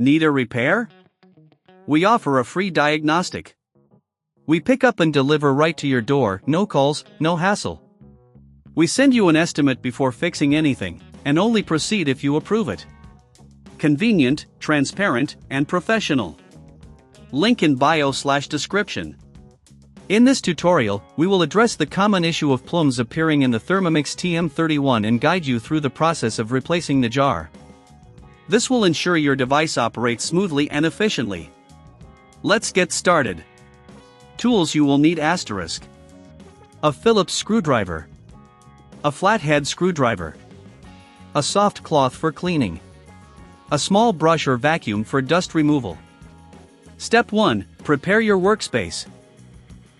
Need a repair? We offer a free diagnostic. We pick up and deliver right to your door, no calls, no hassle. We send you an estimate before fixing anything, and only proceed if you approve it. Convenient, transparent, and professional. Link in bio/description. In this tutorial, we will address the common issue of plumes appearing in the Thermomix TM31 and guide you through the process of replacing the jar. This will ensure your device operates smoothly and efficiently. Let's get started. Tools you will need: a Phillips screwdriver, a flathead screwdriver, a soft cloth for cleaning, a small brush or vacuum for dust removal. Step 1. Prepare your workspace.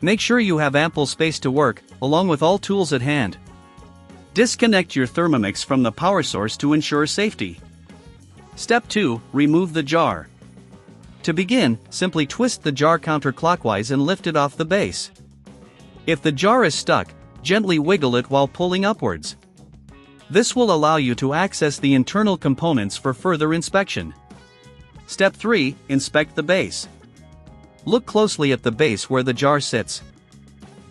Make sure you have ample space to work, along with all tools at hand. Disconnect your Thermomix from the power source to ensure safety. Step 2. Remove the jar. To begin, simply twist the jar counterclockwise and lift it off the base. If the jar is stuck, gently wiggle it while pulling upwards. This will allow you to access the internal components for further inspection. Step 3. Inspect the base. Look closely at the base where the jar sits.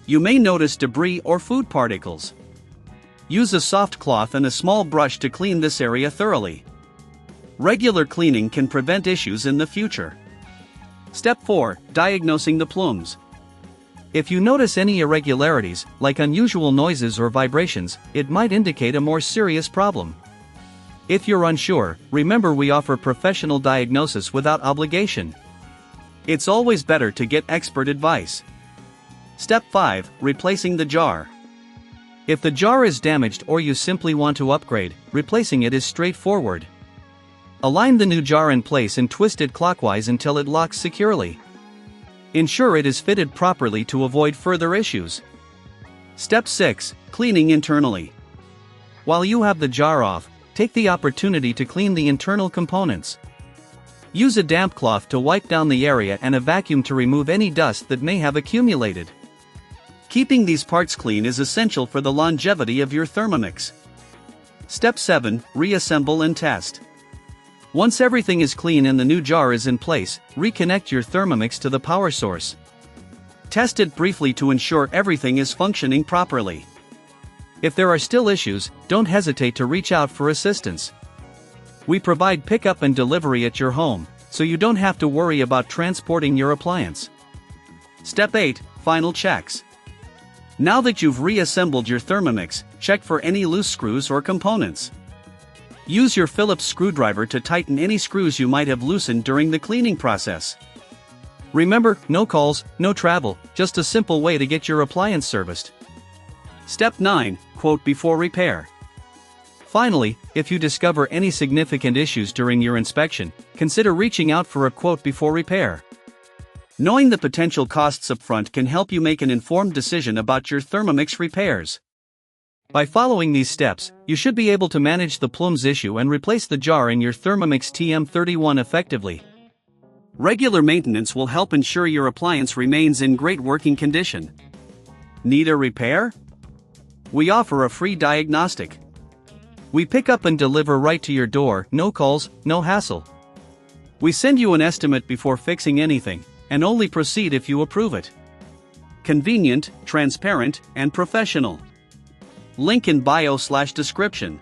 You may notice debris or food particles. Use a soft cloth and a small brush to clean this area thoroughly. Regular cleaning can prevent issues in the future. Step 4. Diagnosing the plumes. If you notice any irregularities, like unusual noises or vibrations, it might indicate a more serious problem. If you're unsure, remember we offer professional diagnosis without obligation. It's always better to get expert advice. Step 5. Replacing the jar. If the jar is damaged or you simply want to upgrade, replacing it is straightforward. Align the new jar in place and twist it clockwise until it locks securely. Ensure it is fitted properly to avoid further issues. Step 6. Cleaning internally. While you have the jar off, take the opportunity to clean the internal components. Use a damp cloth to wipe down the area and a vacuum to remove any dust that may have accumulated. Keeping these parts clean is essential for the longevity of your Thermomix. Step 7. Reassemble and test. Once everything is clean and the new jar is in place, reconnect your Thermomix to the power source. Test it briefly to ensure everything is functioning properly. If there are still issues, don't hesitate to reach out for assistance. We provide pickup and delivery at your home, so you don't have to worry about transporting your appliance. Step 8. Final checks. Now that you've reassembled your Thermomix, check for any loose screws or components. Use your Phillips screwdriver to tighten any screws you might have loosened during the cleaning process. Remember, no calls, no travel, just a simple way to get your appliance serviced. Step 9. Quote before repair. Finally, if you discover any significant issues during your inspection, consider reaching out for a quote before repair. Knowing the potential costs upfront can help you make an informed decision about your Thermomix repairs. By following these steps, you should be able to manage the plumes issue and replace the jar in your Thermomix TM31 effectively. Regular maintenance will help ensure your appliance remains in great working condition. Need a repair? We offer a free diagnostic. We pick up and deliver right to your door, no calls, no hassle. We send you an estimate before fixing anything, and only proceed if you approve it. Convenient, transparent, and professional. Link in bio/description.